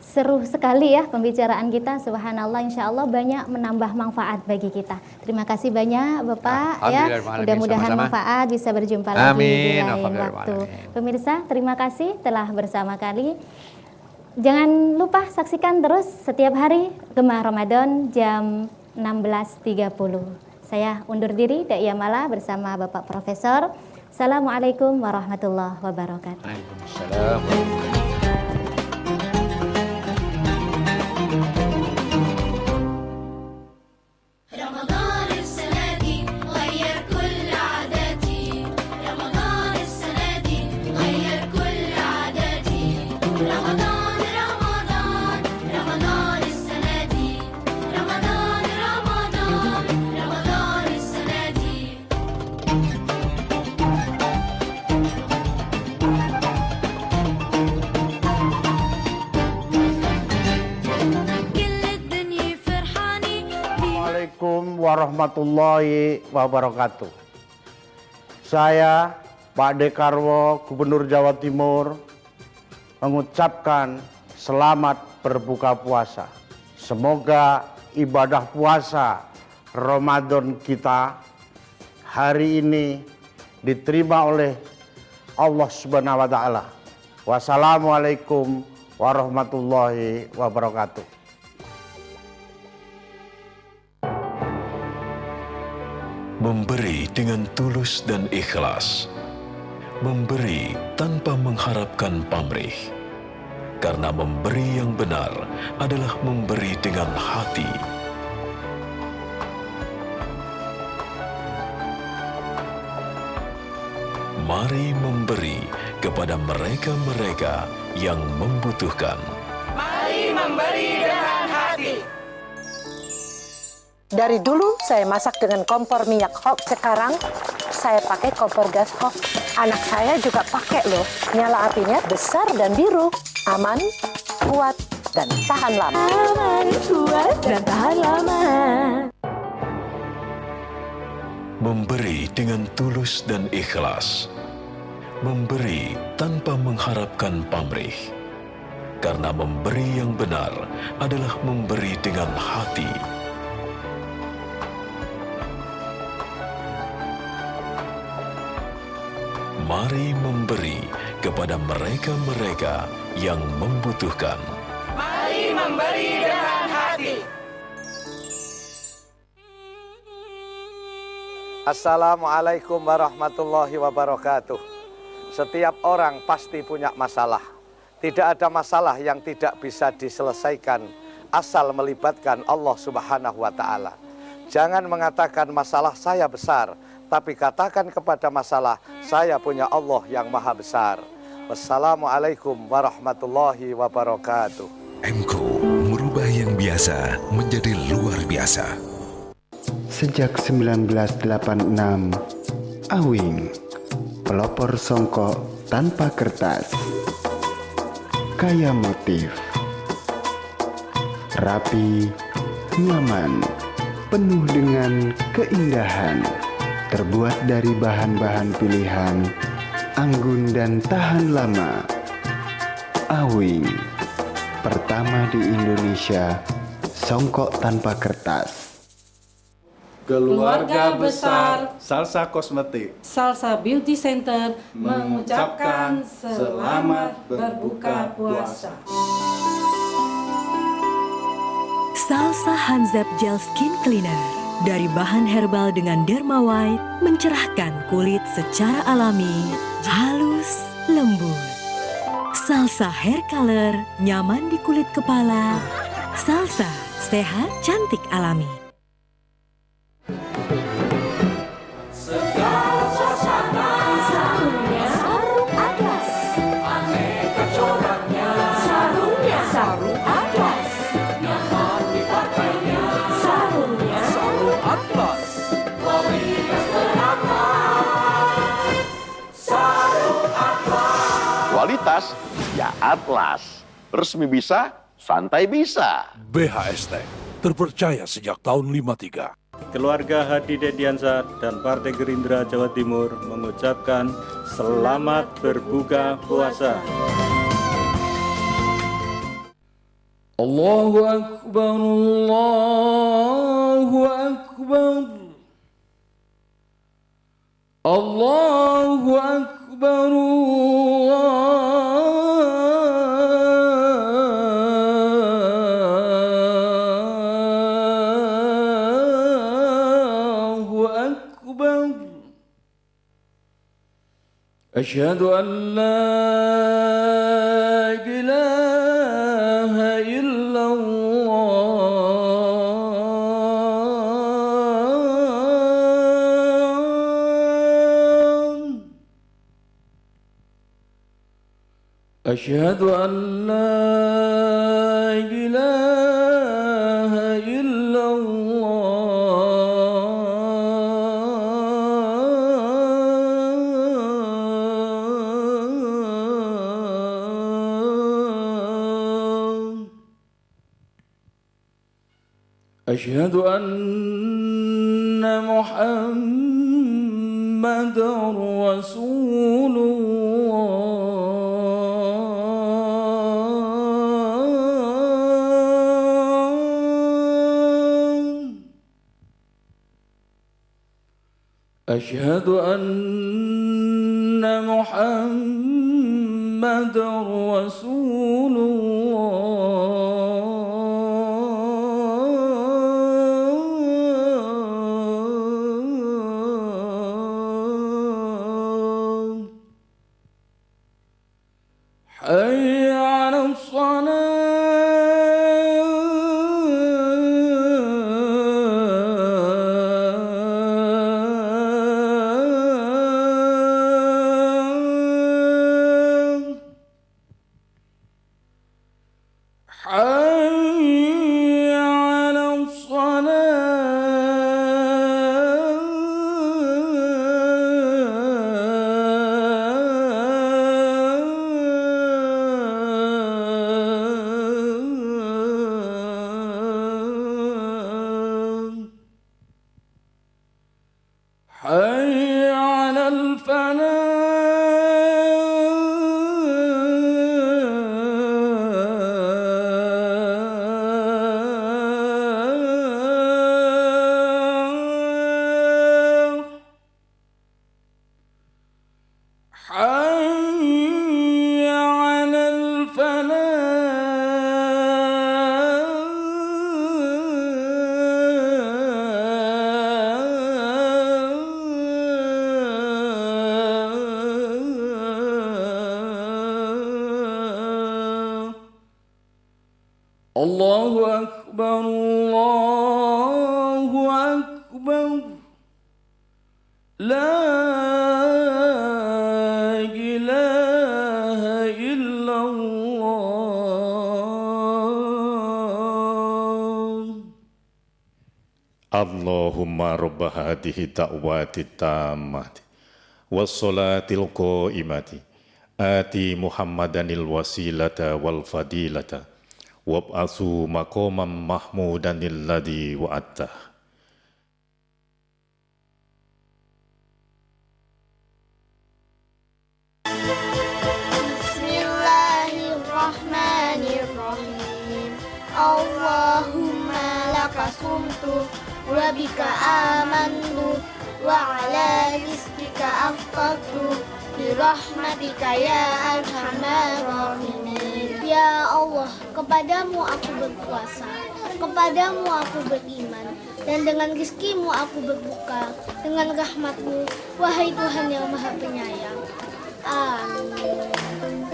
seru sekali ya pembicaraan kita. Subhanallah, insya Allah banyak menambah manfaat bagi kita. Terima kasih banyak Bapak ya. Mudah-mudahan manfaat, bisa berjumpa lagi di lain waktu. Pemirsa, terima kasih telah bersama kami. Jangan lupa saksikan terus setiap hari Gemah Ramadan jam 16.30. Saya undur diri, Da'iyah Mala bersama Bapak Profesor. Assalamualaikum warahmatullahi wabarakatuh. Waalaikumsalam. Warahmatullahi wabarakatuh. Saya Pak Dekarwo, Gubernur Jawa Timur, mengucapkan selamat berbuka puasa. Semoga ibadah puasa Ramadan kita hari ini diterima oleh Allah Subhanahu wa taala. Wassalamualaikum warahmatullahi wabarakatuh. Memberi dengan tulus dan ikhlas. Memberi tanpa mengharapkan pamrih. Karena memberi yang benar adalah memberi dengan hati. Mari memberi kepada mereka-mereka yang membutuhkan. Mari memberi dengan hati. Dari dulu saya masak dengan kompor minyak Hock. Sekarang saya pakai kompor gas Hock. Anak saya juga pakai loh. Nyala apinya besar dan biru. Aman, kuat, dan tahan lama. Aman, kuat, dan tahan lama. Memberi dengan tulus dan ikhlas. Memberi tanpa mengharapkan pamrih. Karena memberi yang benar adalah memberi dengan hati. Mari memberi kepada mereka-mereka yang membutuhkan. Mari memberi dengan hati. Assalamualaikum warahmatullahi wabarakatuh. Setiap orang pasti punya masalah. Tidak ada masalah yang tidak bisa diselesaikan asal melibatkan Allah Subhanahu wa Ta'ala. Jangan mengatakan masalah saya besar, tapi katakan kepada masalah saya punya Allah yang maha besar. Wassalamualaikum warahmatullahi wabarakatuh. MCO merubah yang biasa menjadi luar biasa. Sejak 1986, Awing, pelopor songkok tanpa kertas, kaya motif, rapi, nyaman, penuh dengan keindahan, terbuat dari bahan-bahan pilihan, anggun dan tahan lama. Awing, pertama di Indonesia, songkok tanpa kertas. Keluarga besar Salsa Kosmetik, Salsa Beauty Center mengucapkan selamat berbuka puasa. Salsa Hanzeb Gel Skin Cleaner dari bahan herbal dengan Derma White mencerahkan kulit secara alami, halus, lembut. Salsa Hair Color nyaman di kulit kepala. Salsa sehat cantik alami. Kualitas ya Atlas. Resmi bisa, santai bisa. BHST terpercaya sejak tahun 53. Keluarga Hadi Dediansyah dan Partai Gerindra Jawa Timur mengucapkan selamat berbuka puasa. Allahu Akbar, Allahu Akbar, Allahu Akbar, Allahu Akbar. Asyhadu an la ilaha illallah. Asyhadu an la ilaha illallah. Asyhadu anna Muhammadar Rasulullah. Asyhadu anna Muhammadar Rasulullah. Hayya 'alas salah. Allahu Akbar, Allahu Akbar. La ilaha illallah. Allahumma rabba hadhihi da'wati tammati wassalatil qaimati ati Muhammadanil wasilata wal fadilata wab'atsu maqaman mahmudanil ladzi wa'attah. Bismillahirrahmanirrahim. Allahumma laka sumtu wa bika amantu wa ala rizqika afqatu bi rahmatika ya arhamar rahimin. Ya Allah, kepadamu aku berpuasa, kepadamu aku beriman, dan dengan rizkimu aku berbuka, dengan rahmatmu, wahai Tuhan yang maha penyayang. Amin.